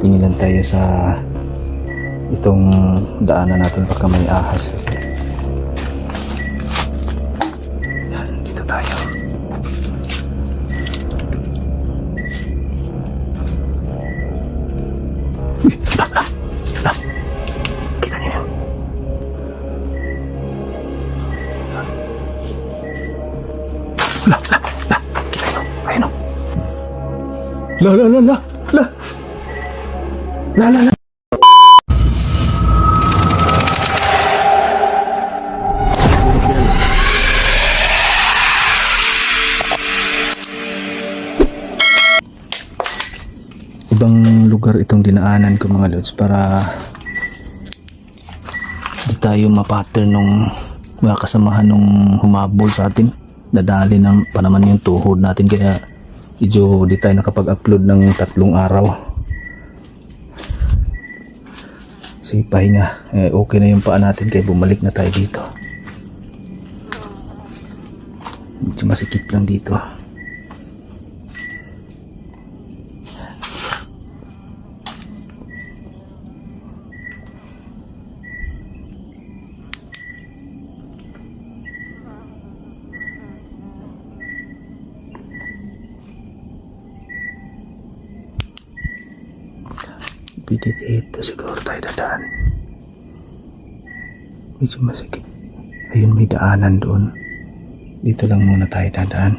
tingin lang tayo sa itong daanan natin pagka may ahas kasi. Yan, dito tayo. Uy, kita niyo yun? Kita niyo? Ayun o. La. Ibang lugar itong dinaanan ko mga lods para di tayo ma-pattern nung mga kasamahan nung humabol sa atin. Dadali pa naman yung tuhod natin kaya medyo di tayo nakapag-upload ng 3 araw. Kasi pahinga, okay na yung paa natin kaya bumalik na tayo dito. Medyo masikip lang dito. Dito siguro tayo dadaan. Medyo masikip. Ayun, may daanan doon. Dito lang muna tayo dadaan.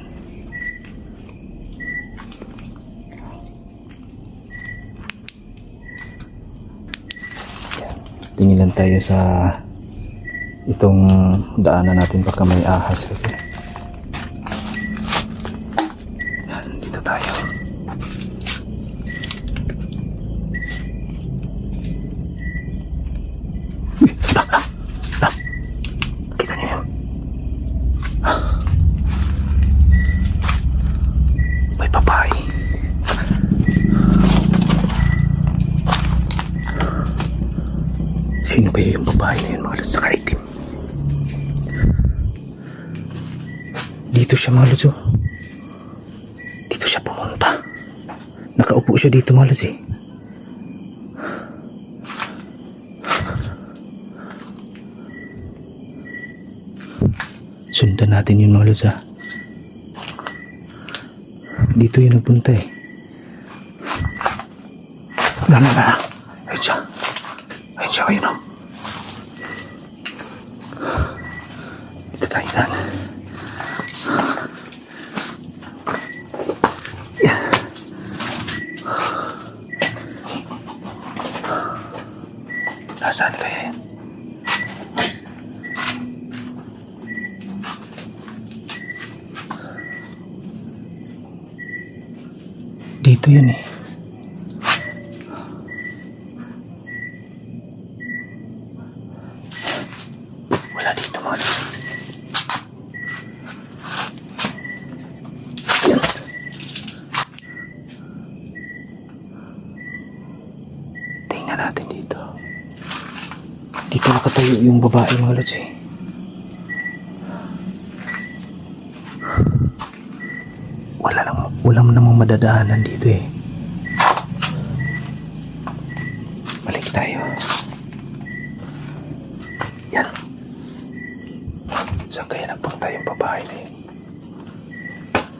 Tingin lang tayo sa itong daanan natin pagka may ahas kasi. Yan, dito tayo. Kita niyo yun? May babae. Sino kaya yung babae na yun mga lods? Saka itim. Dito siya mga lods. Dito siya pumunta. Nakaupo siya dito mga lods eh. Sundan natin yun mga lods ha. Dito yung nagpunta eh. Na. Ayun siya. Ayun o. Dito tayo na. Nasaan kaya yan? Dito yun eh. Wala dito mga lods. Tingnan natin dito. Dito nakatayo yung babae mga lods eh. Wala mo namang madadaanan dito eh. Balik tayo. Yan. Saan kaya nagpunta yung babae na yun?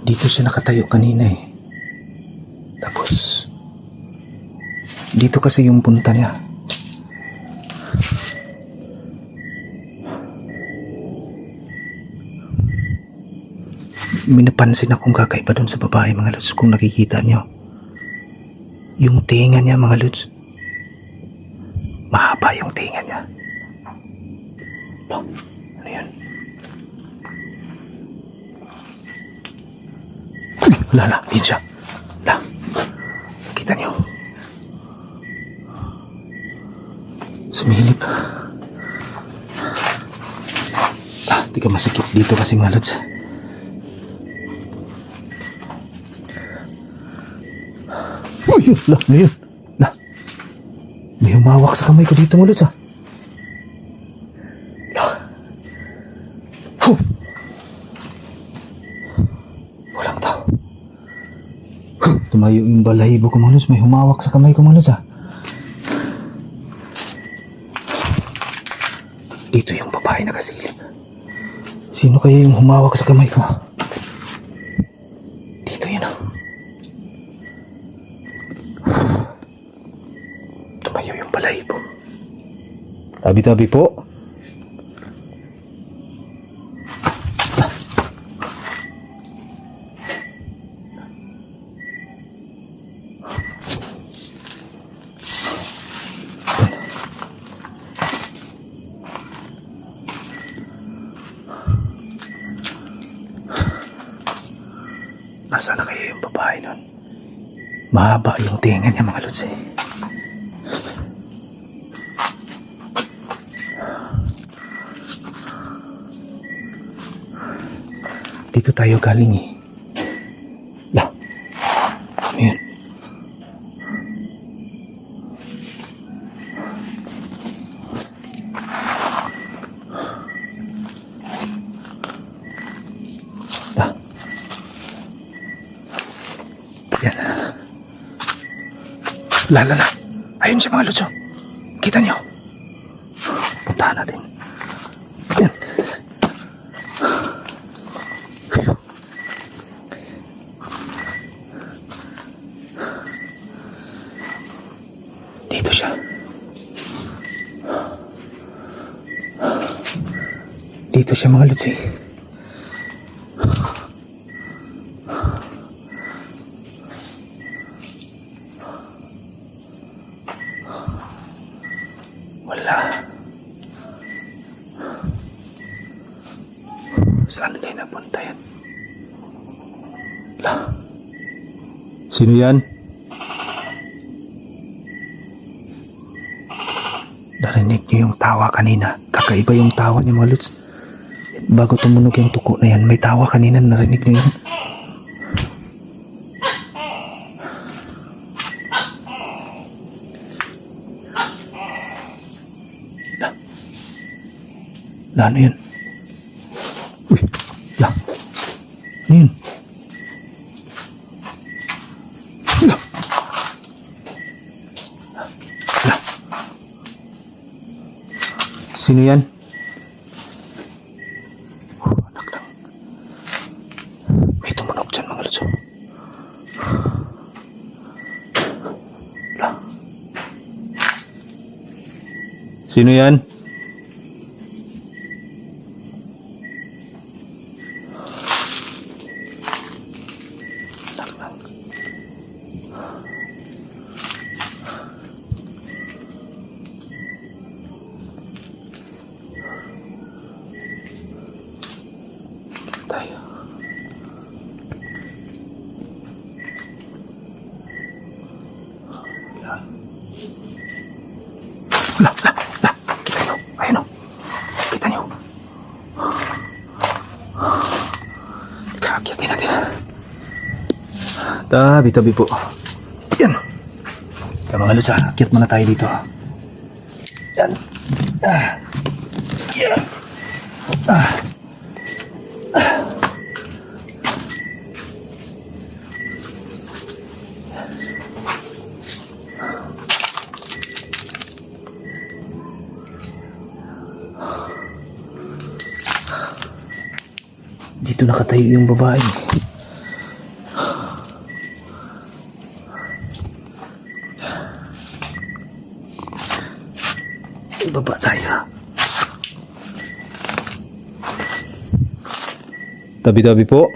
Dito siya nakatayo kanina eh. Tapos dito kasi yung punta niya. May napansin akong kakaiba doon sa babae mga lods. Kung nakikita nyo yung tinga niya mga lods, mahaba yung tinga niya. Ano yan? Wala, yun siya. Kita nyo sumilip. Di ka masikip dito kasi mga lods. Uy, ano yun? May humawak sa kamay ko dito mga lods ha. Walang tao. Tumayo yung balahibo ko mga lods. May humawak sa kamay ko mga lods ha. babae nakasilip. Sino kaya yung humawak sa kamay ko? Dito yun ah. Tumayo yung balahibo. Tabi-tabi po. Nasaan na kaya yung babae nun? Mahaba yung tinga niya mga lods eh. Dito tayo galing eh. Lah, ano yun? Lah. Yan. La. Ayun siya mga lods oh. Kita niyo. Puntahan natin. Yan. Dito siya. Dito siya mga lods eh. Wala. Saan tayo napunta yan? Wala. Sino yan? Narinig niyo yung tawa kanina. Kakaiba yung tawa niya mga lods. Bago tumunog yung tuko na yan, may tawa kanina. Narinig niyo yun? Ano yun? Uy, la. Ano yun? La. La. Sino yan? Anak lang. May tumunog dyan mga lods. La. Sino yan? Tayo. La. Kita nyo. Ayun o. Kita nyo. Kakakyatin natin. Tabi-tabi po. Yan. Kaya mga lods, akyat muna tayo dito. Yan. Yan. Dito nakatayo yung babae. Baba tayo. Tabi-tabi po.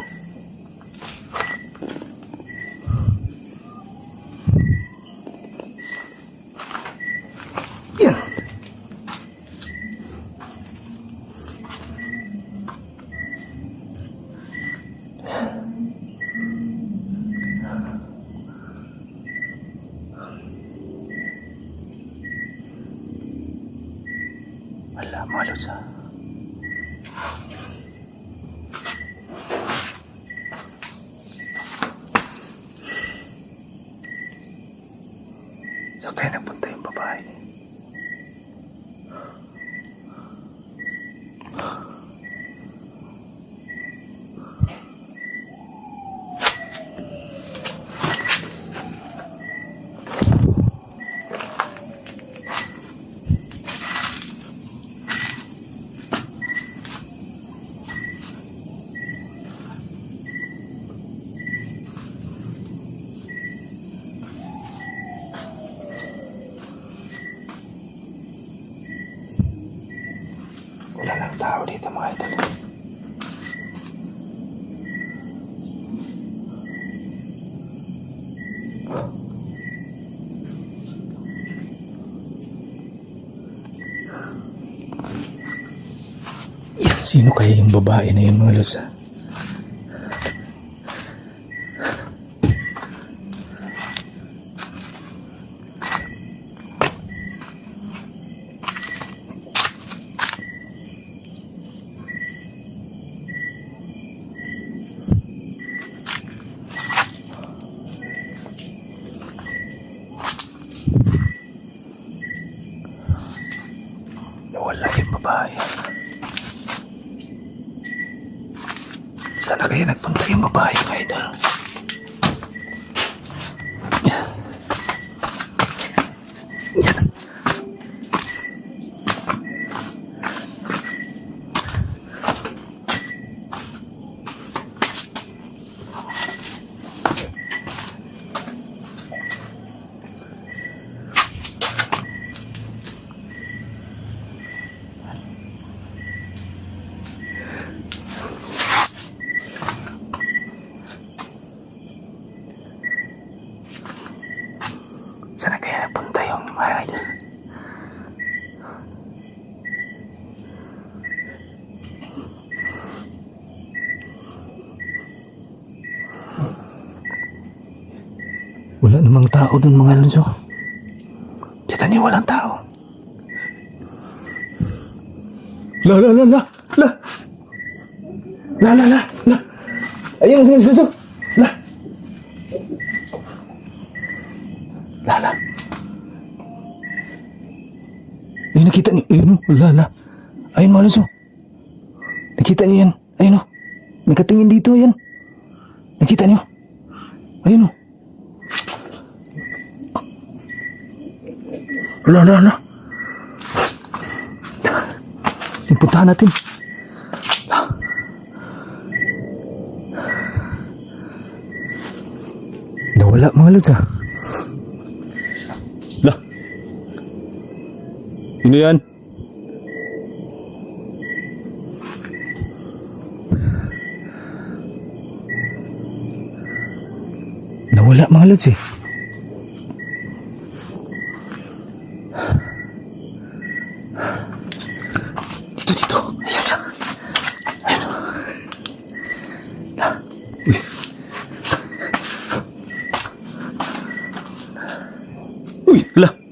Yan. Wala mga lods ah. Saan kaya napunta yung babae? Walang tao dito mga idol. Yan, sino kaya yung babae na yun mga lods? Nawala yung babae. Sana kaya nagpunta yung babae mga idol. Yan. Sana kaya napunta yung mga idol. Wala namang tao dun mga lods. Kita niyo walang tao. La. Ayun, suso. La. Ayun, nakita niyo. Ayun, la. Ayun mga lods. Nakita niyo yan. Ayun, nakatingin dito yan. Nakita niyo. Ayun. La. Puntahan natin. Nawala mga lods La. Sino yan? Nawala mga lods Dito. Ayan siya. Ayan. Uy, hala.